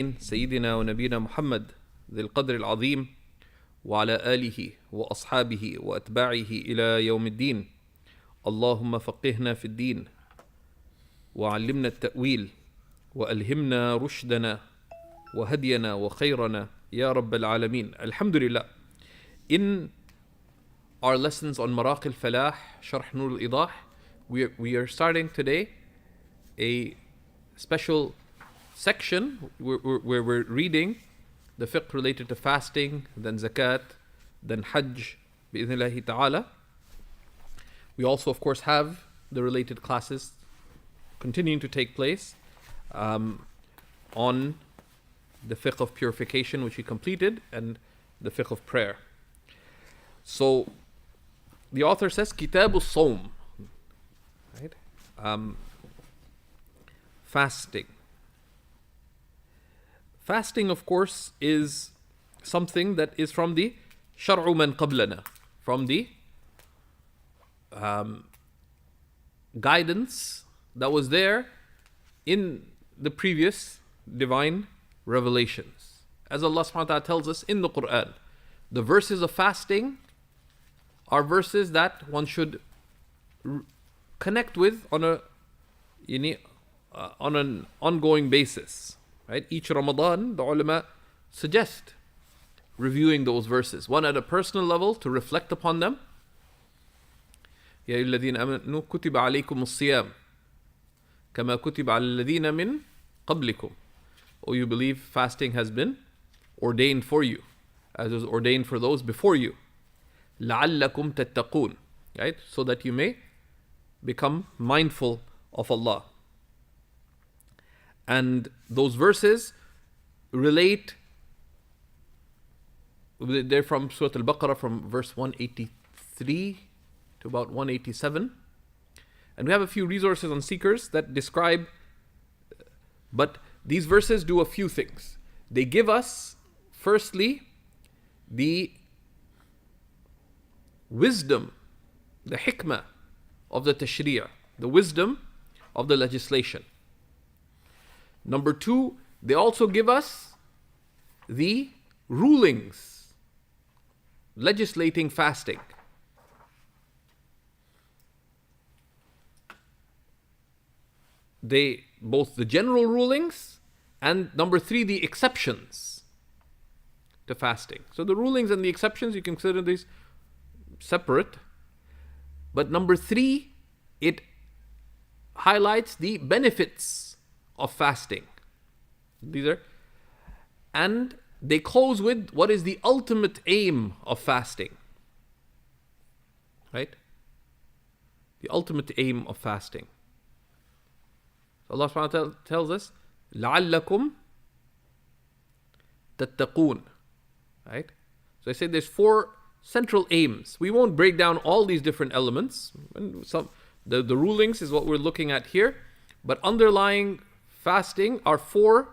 سيدنا ونبينا محمد ذي القدر العظيم وعلى آله وأصحابه وأتباعه إلى يوم الدين. اللهم فقهنا في الدين وعلمنا التأويل وألهمنا رشدنا وهدينا وخيرنا يا رب العالمين. Alhamdulillah. In our lessons on Maraqi al-Falah, Sharh Nur al-Idah, we are starting today a special section where we're reading the fiqh related to fasting, then Zakat, then Hajj, bi'idhnillahi ta'ala. We also, of course, have the related classes continuing to take place on the fiqh of purification, which we completed, and the fiqh of prayer. So, the author says, Kitab al-Sawm, right? Fasting. Fasting, of course, is something that is from the shar'u man qablana, from the guidance that was there in the previous divine revelations. As Allah subhanahu wa ta'ala tells us in the Quran, the verses of fasting are verses that one should connect with on an ongoing basis. Right? Each Ramadan, the ulama suggest reviewing those verses. One at a personal level to reflect upon them. يا أيها الذين آمنوا كتب عليكم الصيام كما كتب على الذين من قبلكم. Oh, you believe fasting has been ordained for you, as was ordained for those before you. لعلكم تتقون. Right? So that you may become mindful of Allah. And those verses relate, they're from Surah Al-Baqarah, from verse 183 to about 187. And we have a few resources on Seekers that describe, but these verses do a few things. They give us, firstly, the wisdom, the hikmah of the tashri'ah, the wisdom of the legislation. Number two, they also give us the rulings legislating fasting. They both the general rulings and number three, the exceptions to fasting. So the rulings and the exceptions, you can consider these separate. But number three, it highlights the benefits of fasting. And they close with what is the ultimate aim of fasting. Right? The ultimate aim of fasting. So Allah subhanahu wa ta'ala tells us, لَعَلَّكُمْ تَتَّقُونَ. Right? So I say there's four central aims. We won't break down all these different elements. The rulings is what we're looking at here. But underlying fasting are four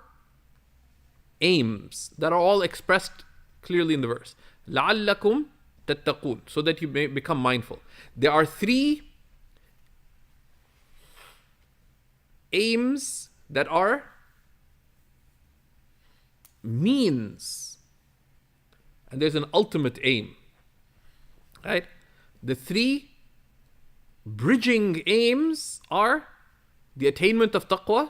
aims that are all expressed clearly in the verse. لَعَلَّكُمْ تَتَّقُونَ. So that you may become mindful. There are three aims that are means. And there's an ultimate aim. Right? The three bridging aims are the attainment of taqwa,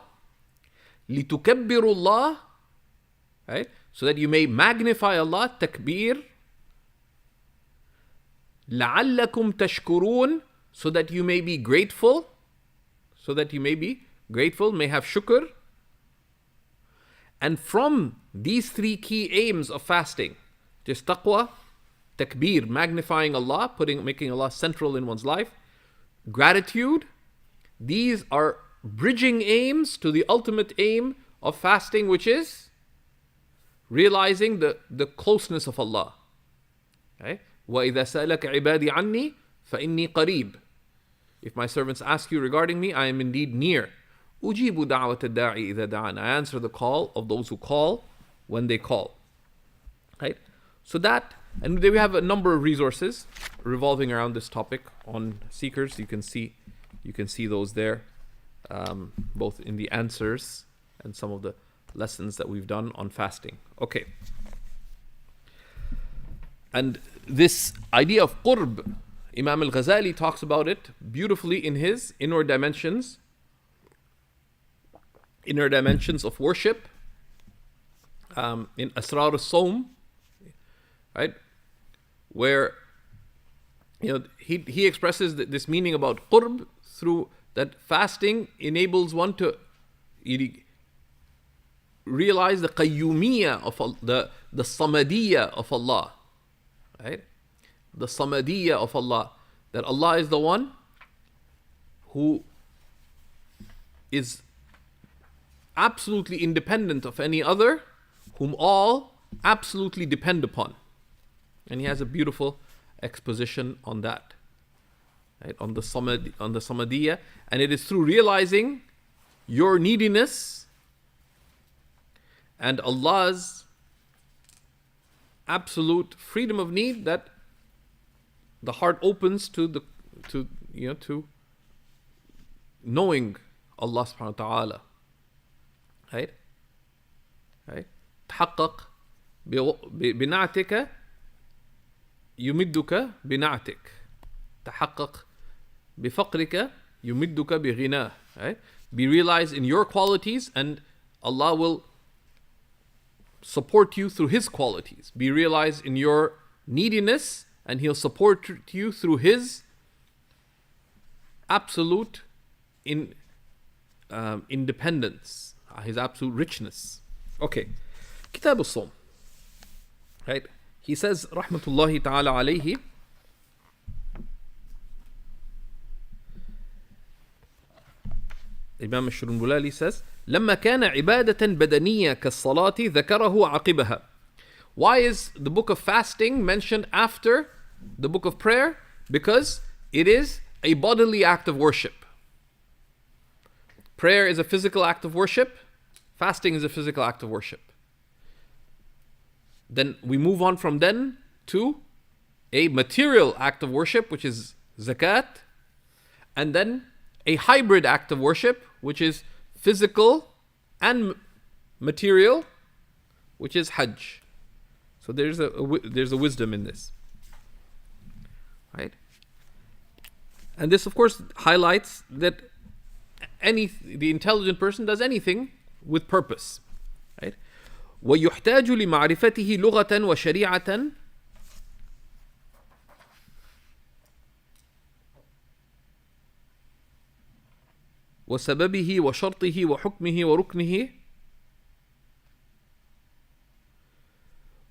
لِتُكَبِّرُوا اللَّهِ, right? So that you may magnify Allah, takbir. لَعَلَّكُمْ تَشْكُرُونَ, so that you may be grateful. So that you may be grateful, may have shukr. And from these three key aims of fasting, just taqwa, takbir, magnifying Allah, making Allah central in one's life, gratitude, these are bridging aims to the ultimate aim of fasting, which is realizing the closeness of Allah. Okay? وَإِذَا سَأَلَكَ عِبَادِي عَنِّي فَإِنِّي قَرِيبٌ. If my servants ask you regarding me, I am indeed near. أُجِيبُ دَعْوَةَ الدَّاعِ إِذَا دَعَانِ. I answer the call of those who call when they call. Right? So that, and there we have a number of resources revolving around this topic on Seekers. You can see those there, both in the answers and some of the lessons that we've done on fasting. Okay. And this idea of qurb, Imam al-Ghazali talks about it beautifully in his inner dimensions of worship, in Asrar al-Sawm, right? Where he expresses this meaning about qurb through that fasting enables one to realize the qayyumiyya of the samadiyya of Allah, right? The samadiyya of Allah, that Allah is the one who is absolutely independent of any other, whom all absolutely depend upon. And he has a beautiful exposition on that, right? On the samadiyya, and it is through realizing your neediness and Allah's absolute freedom of need that the heart opens to knowing Allah subhanahu wa ta'ala, right? تحقق بنعتك يمدك بنعتك تحقق بفقرك يمدك بغناه, right? Be realized in your qualities and Allah will support you through His qualities. Be realized in your neediness and He'll support you through His absolute independence, His absolute richness. Okay, Kitab al-Sawm, right? He says, Rahmatullahi ta'ala alayhi, Imam al-Shurunbulali says, لما كان عبادة بدنية كالصلاة ذكره عقبها. Why is the book of fasting mentioned after the book of prayer? Because it is a bodily act of worship. Prayer is a physical act of worship. Fasting is a physical act of worship. Then we move on from then to a material act of worship, which is Zakat. And then a hybrid act of worship, which is physical and material, which is Hajj. So there's a wisdom in this, right? And this, of course, highlights that the intelligent person does anything with purpose, right? ويحتاج لمعرفته لغة وشريعة وسببه وشرطه وحكمه وركنه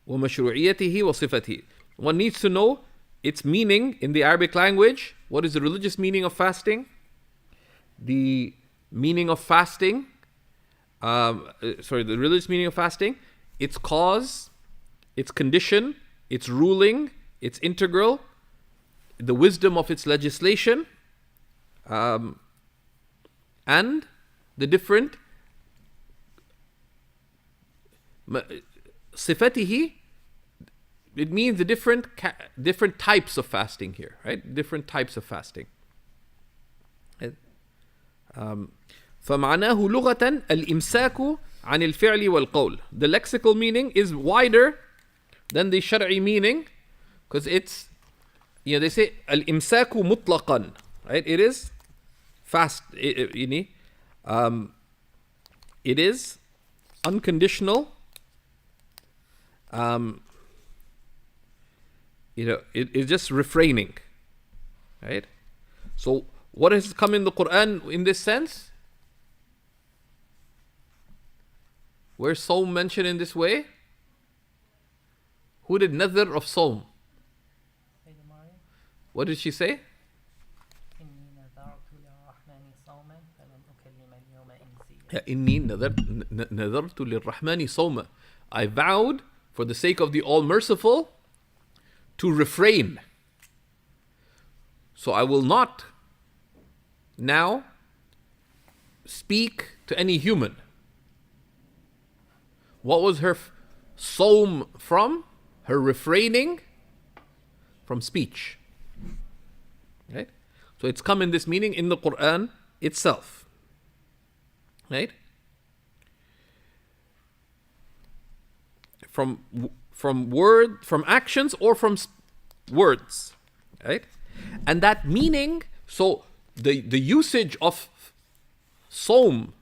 ومشروعيته وصفته. One needs to know its meaning in the Arabic language. What is the religious meaning of fasting? The meaning of fasting, the religious meaning of fasting, its cause, its condition, its ruling, its integral, the wisdom of its legislation, and the different صفته. It means the different types of fasting here, right? Different types of fasting. فمعناه لغة الإمساك عن الفعل والقول. The lexical meaning is wider than the شرعي meaning, because it's, they say الإمساك مطلقا, right? It is fast. It is unconditional. It is just refraining, right? So what has come in the Quran in this sense? Where's Sawm mentioned in this way? Who did Nadhr of Sawm? What did she say? إني نذرت للرحمن صوما. I vowed for the sake of the All-Merciful to refrain. So I will not now speak to any human. What was her Sawm from? Her refraining from speech. Right? So it's come in this meaning in the Quran itself. Right? from actions or from words, right? And that meaning, so the usage of Sawm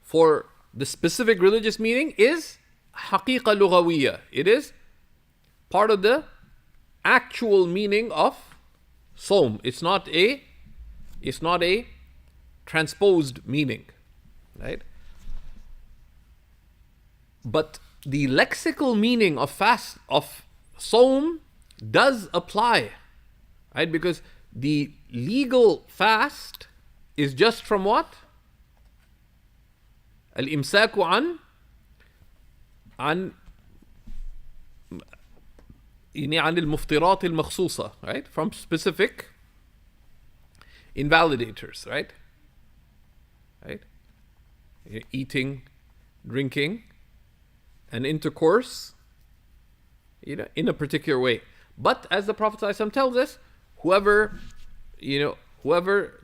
for the specific religious meaning is haqiqa lughawiyya. It is part of the actual meaning of Sawm. It's not a transposed meaning, right? But the lexical meaning of Sawm does apply, right? Because the legal fast is just from what? الإمساك عن المفطرات المخصوصة, right? From specific invalidators, right? Eating, drinking, and intercourse, in a particular way. But as the Prophet ﷺ tells us, whoever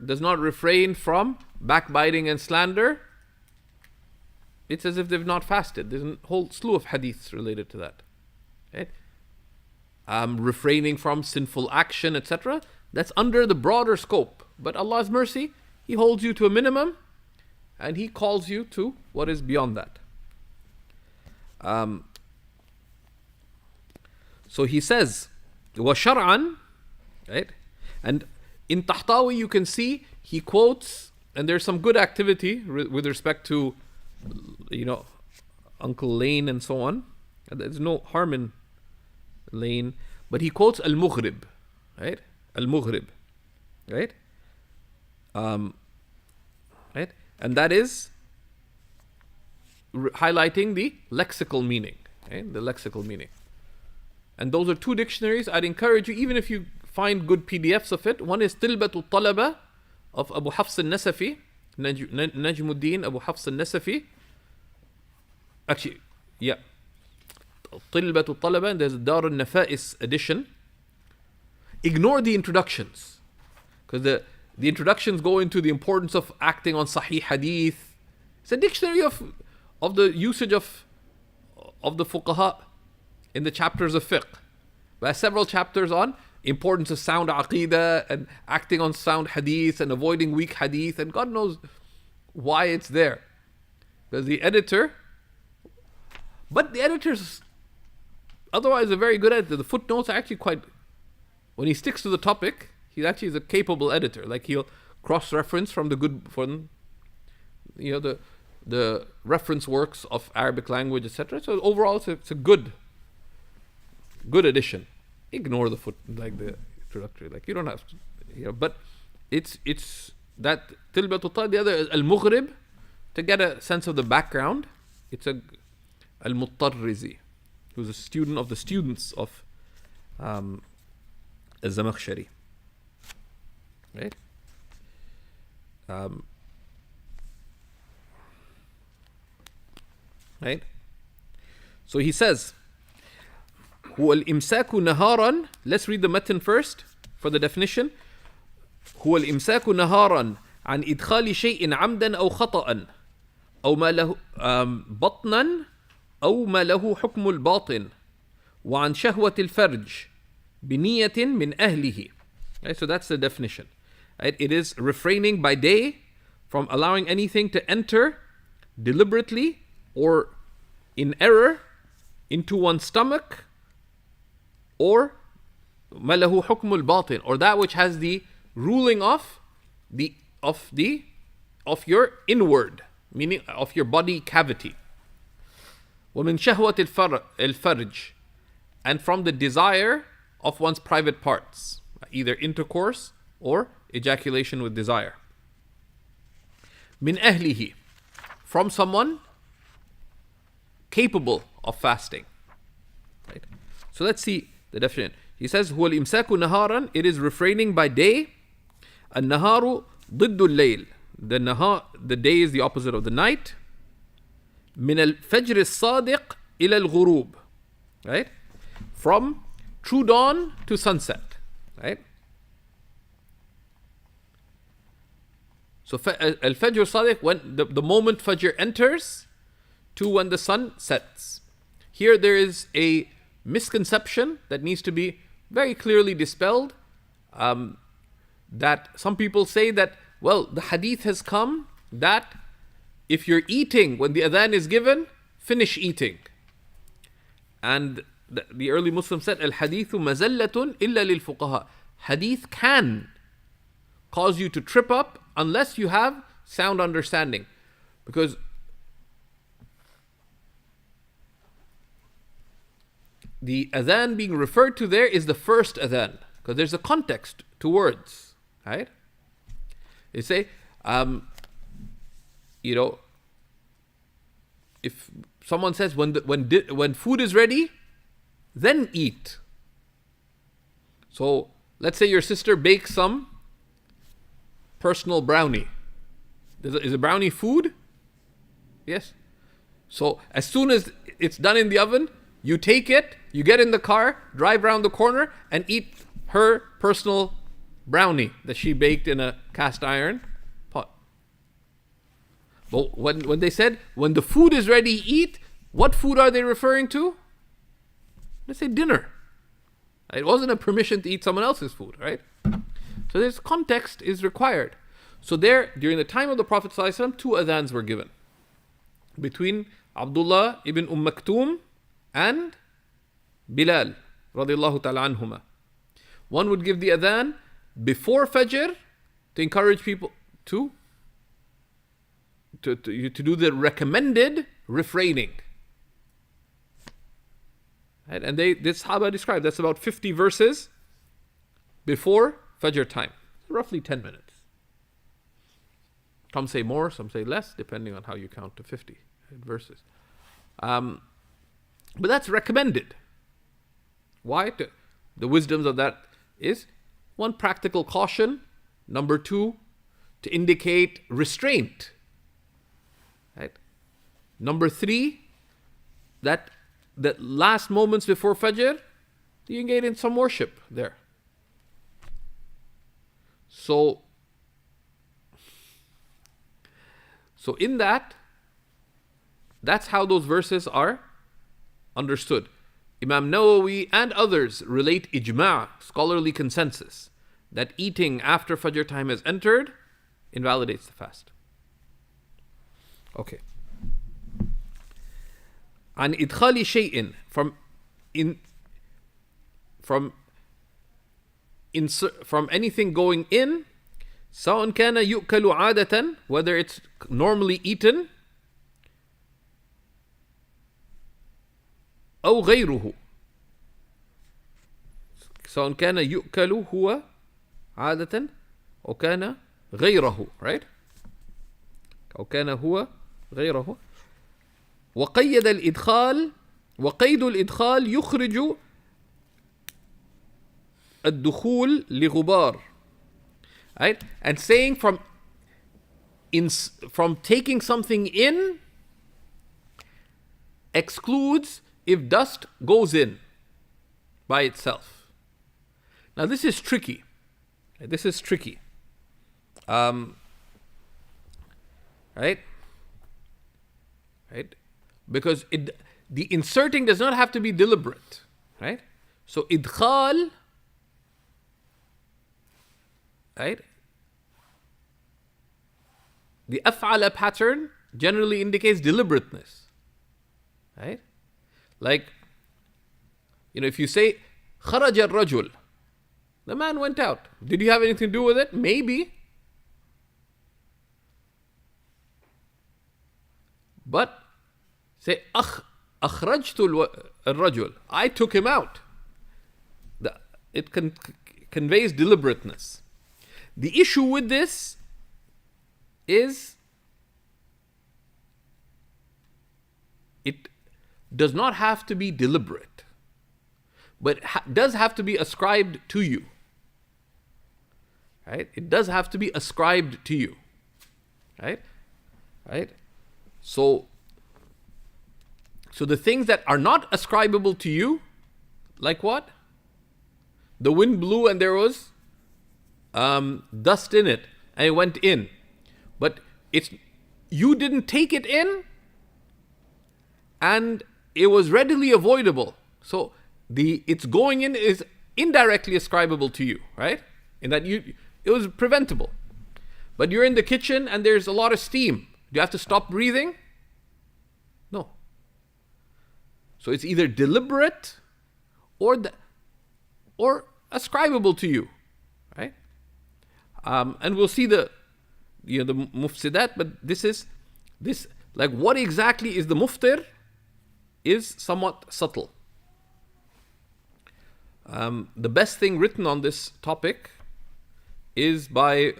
does not refrain from backbiting and slander, it's as if they've not fasted. There's a whole slew of hadiths related to that, right? Refraining from sinful action, etc. That's under the broader scope. But Allah's mercy, He holds you to a minimum, and He calls you to what is beyond that. So He says, وَشَرْعًا, right? And in Tahtawi you can see he quotes, and there's some good activity with respect to, Uncle Lane and so on. There's no harm in Lane, but he quotes al-Mughrib, right? Al-Mughrib, right? Right? And that is highlighting the lexical meaning, right? The lexical meaning. And those are two dictionaries. I'd encourage you, even if you find good PDFs of it. One is Tilbatul Talaba of Abu Hafs al-Nasafi, Najmuddin Abu Hafs al-Nasafi. Actually, yeah. Tilbatul Talaba, and there's Dar al-Nafa'is edition. Ignore the introductions, because the introductions go into the importance of acting on Sahih Hadith. It's a dictionary of the usage of the fuqaha in the chapters of fiqh. There are several chapters on importance of sound aqeedah and acting on sound hadith and avoiding weak hadith, and God knows why it's there. Because the editors otherwise are very good at it. The footnotes are actually quite, when he sticks to the topic, he actually is a capable editor. Like he'll cross-reference from the reference works of Arabic language, etc. So overall, it's a good edition. Ignore the the introductory. Like you don't have to, but it's that Tilbatul Talab. The other is al-Mughrib, to get a sense of the background. It's al-Muttarrizi, who's a student of the students of al-Zamakhshari. Right? Right? So he says, هو الإمساك نهارا. Let's read the matan first for the definition. هو الإمساك نهارا عن إدخال شيء عمدا أو خطأ أو ما له بطنا أو ما له حكم الباطن وعن شهوة الفرج بنية من أهله. Right, so that's the definition. Right? It is refraining by day from allowing anything to enter deliberately or in error into one's stomach, or ما له حكم الباطن, or that which has the ruling of your inward, meaning of your body cavity. ومن شهوة الفرج, and from the desire of one's private parts, either intercourse or ejaculation with desire. من أهله, from someone capable of fasting. Right? So let's see the definition. He says, هو الإمساك نهارا, it is refraining by day. النهار ضد الليل, the day is the opposite of the night. من الفجر الصادق إلى الغروب, right? From true dawn to sunset, right? So al-Fajr Sadiq, when the moment Fajr enters to when the sun sets. here there is a misconception that needs to be very clearly dispelled. That some people say that, well, the hadith has come that if you're eating when the adhan is given, finish eating. And the early Muslims said, al-hadithu mazallatun illa lil-fuqaha. Hadith can cause you to trip up unless you have sound understanding. Because the adhan being referred to there is the first adhan. Because there's a context to words. Right? They say, if someone says when food is ready, then eat. So let's say your sister bakes some personal brownie. Is a brownie food? Yes. So as soon as it's done in the oven, you take it, you get in the car, drive around the corner, and eat her personal brownie that she baked in a cast iron pot. But when they said, when the food is ready, eat, what food are they referring to? They say dinner. It wasn't a permission to eat someone else's food, right? So this context is required. So there, during the time of the Prophet ﷺ, 2 adhans were given. Between Abdullah ibn Maktoum and Bilal, radiallahu ta'ala anhuma. One would give the adhan before Fajr to encourage people to do the recommended refraining. Right? And this Sahaba described, that's about 50 verses before Fajr time. Roughly 10 minutes. Some say more, some say less, depending on how you count to 50 verses. But that's recommended. Why? The wisdoms of that is, 1, practical caution. Number 2, to indicate restraint. Right? Number 3, that the last moments before Fajr, you engage in some worship there. So in that's how those verses are understood. Imam Nawawi and others relate ijma', scholarly consensus, that eating after Fajr time has entered invalidates the fast. Okay. An idkhali shay'in, from anything going in, سواء كان يؤكل عادة, whether it's normally eaten, أو غيره, سواء كان يؤكل هو عادة أو كان غيره, right? أو كان هو غيره. وقيد الإدخال وقيد الإدخال يخرج الدخول لغبار. Right? And saying from taking something in excludes if dust goes in by itself. Now this is tricky. Right? Because the inserting does not have to be deliberate. Right? So idkhal, right? The af'ala pattern generally indicates deliberateness. Right? Like, if you say, خرج الرجل, the man went out. Did you have anything to do with it? Maybe. But say, أخرجت الرجل, I took him out. It conveys deliberateness. The issue with this is it does not have to be deliberate, but does have to be ascribed to you. Right? It does have to be ascribed to you. Right? So the things that are not ascribable to you, like what? The wind blew and there was dust in it, and it went in. But you didn't take it in, and it was readily avoidable. So its going in is indirectly ascribable to you, right? In that it was preventable. But you're in the kitchen and there's a lot of steam. Do you have to stop breathing? No. So it's either deliberate or ascribable to you, right? And we'll see the mufsidat, but this like what exactly is the muftir is somewhat subtle. The best thing written on this topic is by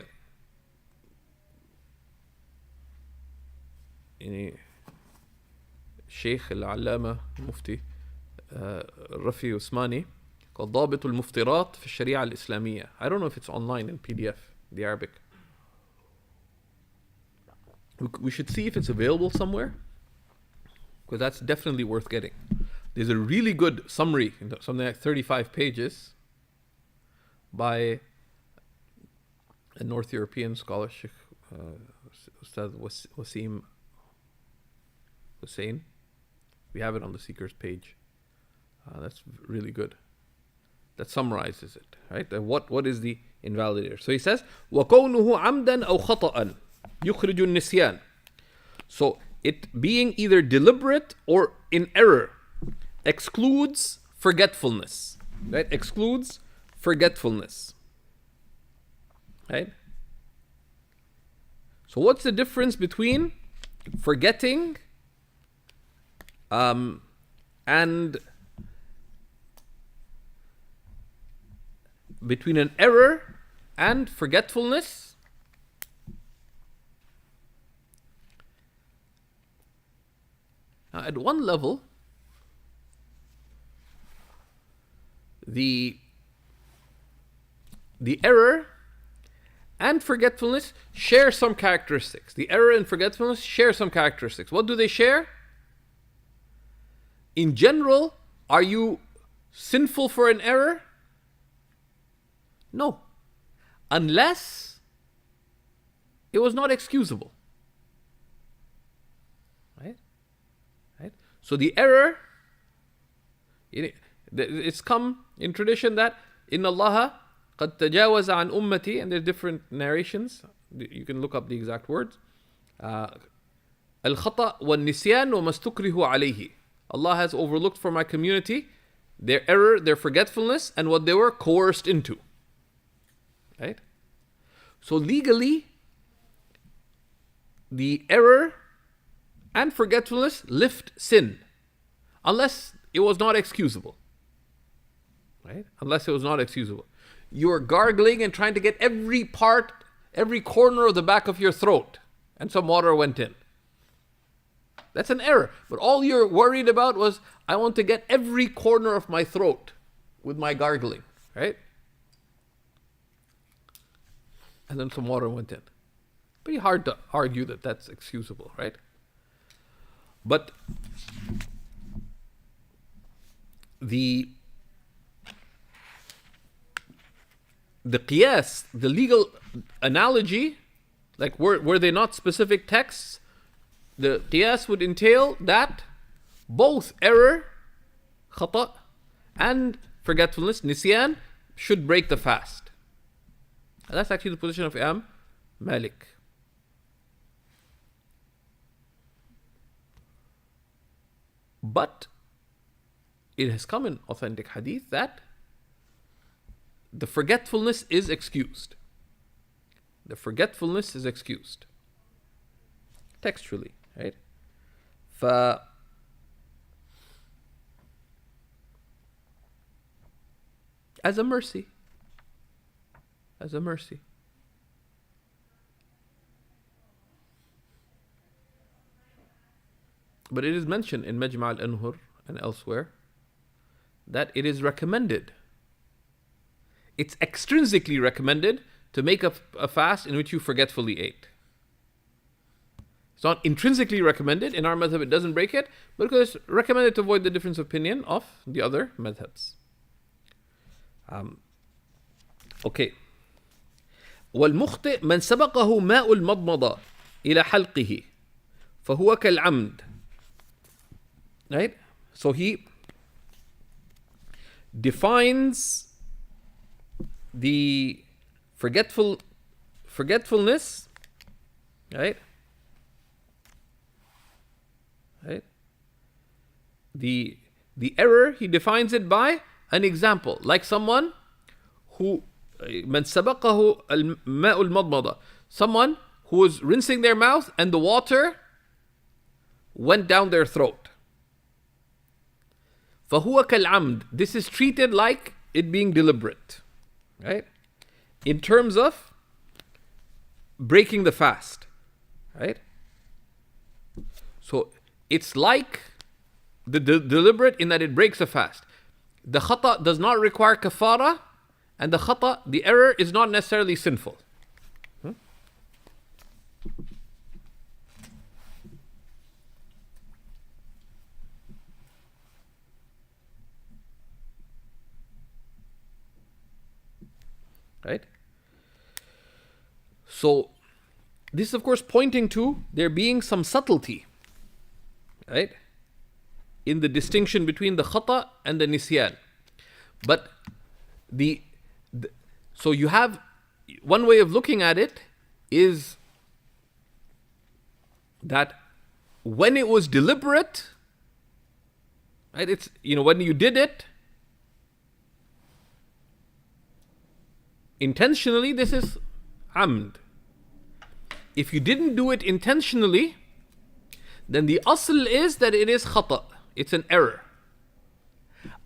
Sheikh al-Allama Mufti Rafi Usmani, called ضابط المفترات في الشريعة الإسلامية. I don't know if it's online in PDF, the Arabic. We should see if it's available somewhere, because that's definitely worth getting. There's a really good summary, something like 35 pages, by a North European scholar, Sheikh Ustad Wasim Hussein. We have it on the Seekers page. That's really good. That summarizes it, right? What is the invalidator? So he says, وَكَوْنُهُ عَمْدًا أَوْ خَطَأً يُخْرِجُ النِّسْيَانِ. So it being either deliberate or in error excludes forgetfulness, right? Excludes forgetfulness, right? So what's the difference between forgetting and between an error and forgetfulness? Now, at one level, the error and forgetfulness share some characteristics. The error and forgetfulness share some characteristics. What do they share? In general, are you sinful for an error? No. Unless it was not excusable. Right? So the error, it's come in tradition that إِنَّ اللَّهَ قَدْ تَجَاوَزَ عَنْ أُمَّتِي, and there are different narrations. You can look up the exact words. الْخَطَأ وَالنِّسْيَانُ وَمَا اسْتُكْرِهُ عَلَيْهِ. Allah has overlooked for my community their error, their forgetfulness, and what they were coerced into. Right? So legally, the error and forgetfulness lift sin, unless it was not excusable. Right? Unless it was not excusable. You're gargling and trying to get every corner of the back of your throat, and some water went in. That's an error. But all you're worried about was, I want to get every corner of my throat with my gargling, right? And then some water went in. Pretty hard to argue that that's excusable, right? But the qiyas, the legal analogy, like were they not specific texts, the qiyas would entail that both error, khata, and forgetfulness, nisyan, should break the fast. And that's actually the position of Imam Malik. But it has come in authentic hadith that the forgetfulness is excused. The forgetfulness is excused. Textually, right? As a mercy. As a mercy. But it is mentioned in Majma' al-Anhur and elsewhere that it is recommended. It's extrinsically recommended to make a fast in which you forgetfully ate. It's not intrinsically recommended. In our madhab, it doesn't break it, but because it's recommended to avoid the difference of opinion of the other madhabs. Okay. والمخطئ من سبقه ماء المضمضة إلى حلقه فهو كالعمد. Right? So he defines the forgetfulness, right? Right? The error, he defines it by an example, like someone who من سبقه الماء المضمضة, someone who was rinsing their mouth and the water went down their throat. فهو كالعمد, this is treated like it being deliberate, right? In terms of breaking the fast, right? So it's like the deliberate in that it breaks a fast. The khata does not require kafara, and the error is not necessarily sinful. Right? So, this is of course pointing to there being some subtlety, right, in the distinction between the khata and the nisyan. But so you have one way of looking at it is that when it was deliberate, right, it's, when you did it intentionally, this is amd. If you didn't do it intentionally, then the asl is that it is khata. It's an error.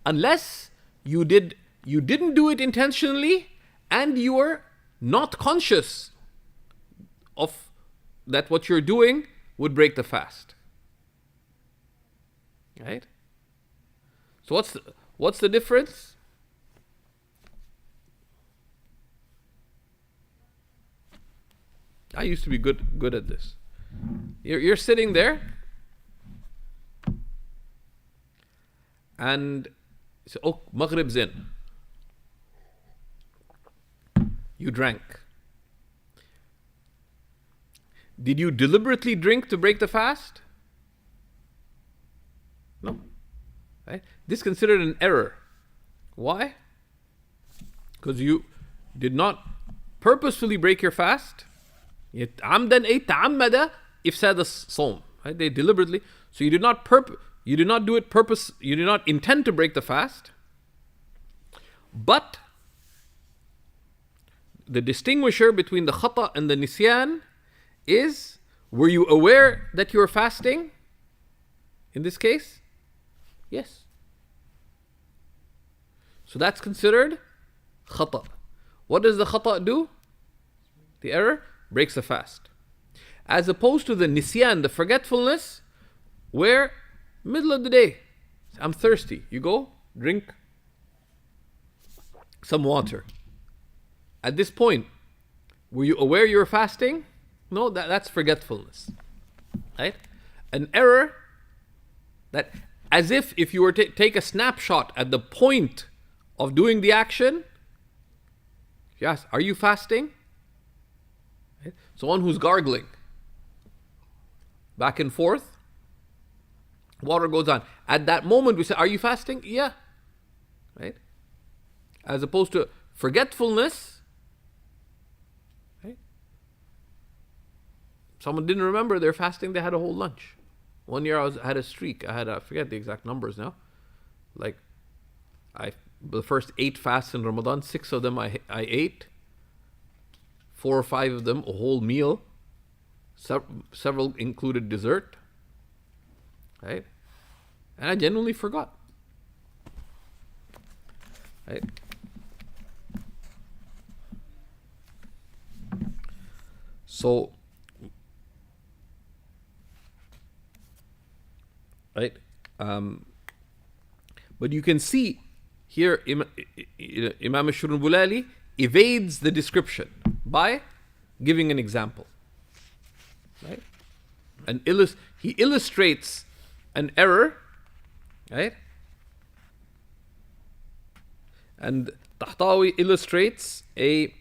Unless you didn't do it intentionally and you were not conscious of that what you're doing would break the fast. Right? So what's the difference? I used to be good at this. You're sitting there and you say, oh, Maghrib's in. You drank. Did you deliberately drink to break the fast? No. Right? This is considered an error. Why? Because you did not purposefully break your fast. عمدا أي تعمد إفساد الصوم. Right? They deliberately. So you did not do it purpose. You did not intend to break the fast. But the distinguisher between the khata and the nisyan is, were you aware that you were fasting? In this case, yes. So that's considered khata. What does the khata do? The error breaks the fast. As opposed to the nisyan, the forgetfulness, where middle of the day, I'm thirsty. You go, drink some water. At this point, were you aware you were fasting? No, that's forgetfulness. Right? An error that, as if you were to take a snapshot at the point of doing the action, yes, are you fasting? Right? Someone who's gargling back and forth, water goes on. At that moment, we say, are you fasting? Yeah. Right? As opposed to forgetfulness. Right? Someone didn't remember they're fasting, they had a whole lunch. One year I had a streak. I forget the exact numbers now. Like, the first 8 fasts in Ramadan, 6 of them I ate. 4 or 5 of them, a whole meal. Several included dessert. Right? And I genuinely forgot. Right? So, right? But you can see here, Imam al-Shurunbulali evades the description by giving an example. Right? And he illustrates an error, right? And Tahtawi illustrates a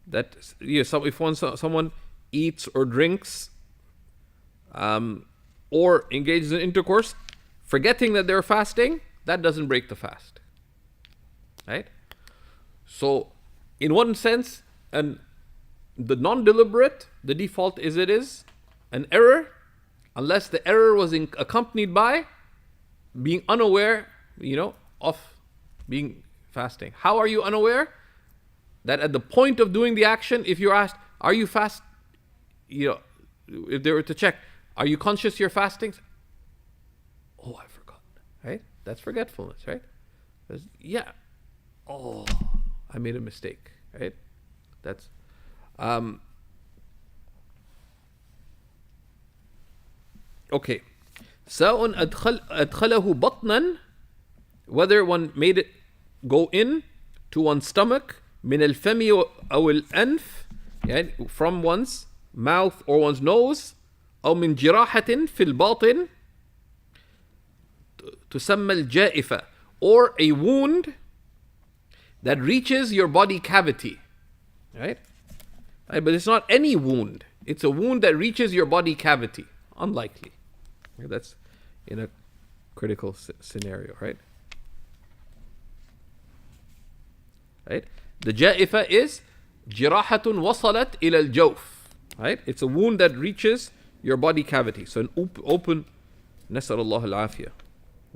that if someone eats or drinks or engages in intercourse, forgetting that they're fasting, that doesn't break the fast. Right? So, in one sense, and the non-deliberate, the default is it is an error, unless the error was accompanied by being unaware, of being fasting. How are you unaware? That at the point of doing the action, if you're asked, are you fast? If they were to check, are you conscious you're fasting? Oh, I forgot. Right? That's forgetfulness, right? Yeah. Oh, I made a mistake, right? That's okay. سواء أدخله بطنا, whether one made it go in to one's stomach, من الفم أو الأنف, يعني from one's mouth or one's nose, أو من جراحة في الباطن تسمى الجائفة, or a wound that reaches your body cavity, right? But it's not any wound. It's a wound that reaches your body cavity. Unlikely. That's in a critical scenario, right? Right? The jaifa is jirahatun wasalat ila al-jawf. Right? It's a wound that reaches your body cavity. So an open, nasal Allah al-afiyah.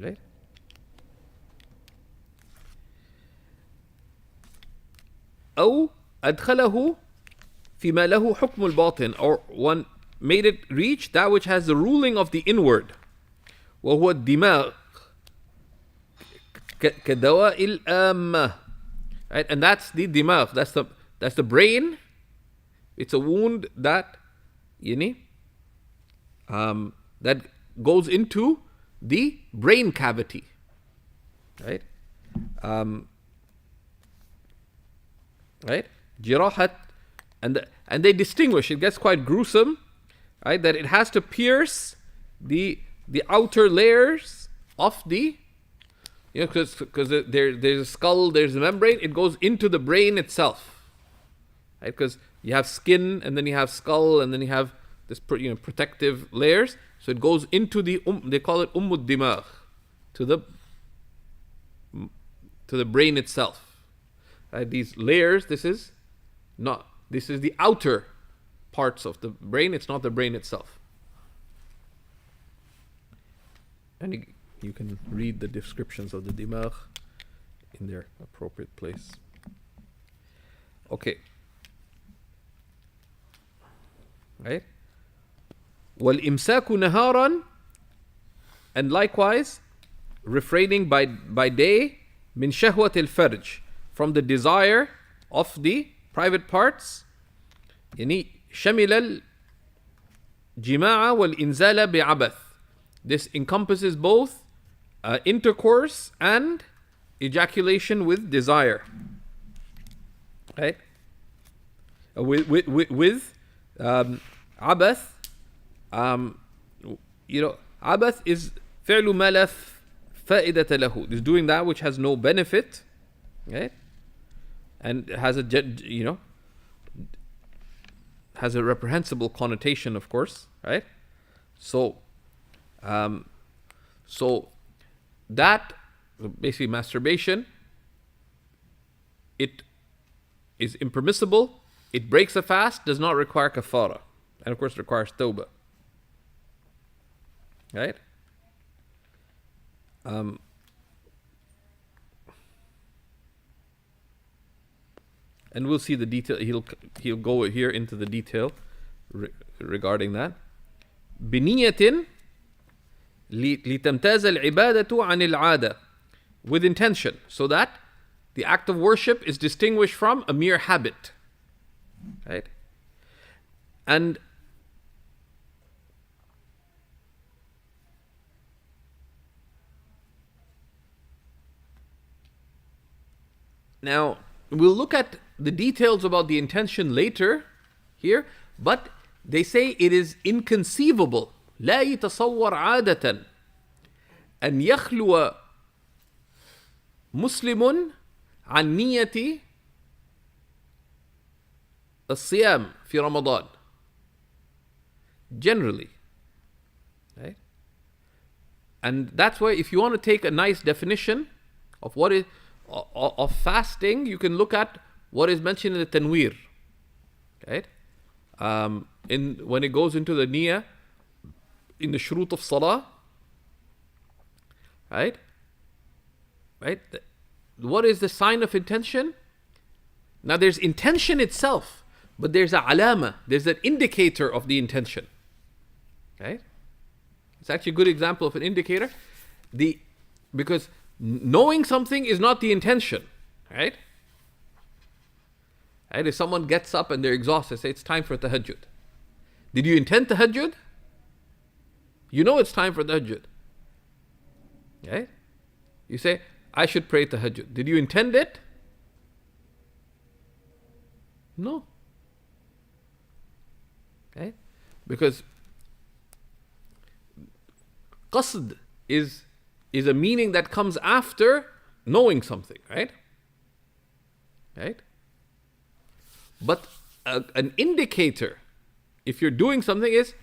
Right? أو أدخله فيما له حكم الباطن, or one made it reach that which has the ruling of the inward. وهو الدماغ كدواء الآمة. Right? And that's the dimagh, that's the brain. It's a wound that that goes into the brain cavity. Right? Right? Jirahat, and they distinguish. It gets quite gruesome, right? That it has to pierce the outer layers of the, because there's a skull, there's a membrane. It goes into the brain itself, right? Because you have skin, and then you have skull, and then you have this protective layers. So it goes into the they call it ummud dimagh, to the brain itself. Right? These layers, this is the outer parts of the brain. It's not the brain itself. And you can read the descriptions of the dimagh in their appropriate place. Okay. Right? وَالْإِمْسَاكُ نَهَارًا, and likewise refraining by day مِنْ شَهْوَةِ الْفَرْجِ, from the desire of the private parts. يعني شمل الجماع والإنزال بعبث. This encompasses both intercourse and ejaculation with desire. Right? With عبث. عبث is فعل ما لا فائدة له. Is doing that which has no benefit. Right? And has a reprehensible connotation, of course, right? So that basically masturbation, it is impermissible. It breaks a fast, does not require kafara, and of course requires tawbah, right? And we'll see the detail. He'll go here into the detail regarding that. بنية لتمتاز العبادة عن العادة, with intention, so that the act of worship is distinguished from a mere habit. Right? And now we'll look at the details about the intention later here, but they say it is inconceivable, لا يتصور عادة أن يخلو مسلم عن نية الصيام في رمضان. Generally. Right? And that's why if you want to take a nice definition of what is of fasting, you can look at what is mentioned in the tanweer. Right? When it goes into the niyyah, in the shurut of salah, right? Right? What is the sign of intention? Now there's intention itself, but there's a alama, there's an indicator of the intention. Right? It's actually a good example of an indicator. Because knowing something is not the intention, right? Right? If someone gets up and they're exhausted, say it's time for tahajjud. Did you intend tahajjud? You know it's time for tahajjud. Right? You say, I should pray tahajjud. Did you intend it? No. Okay? Because qasd is a meaning that comes after knowing something, right? Right? But an indicator, if you're doing something, is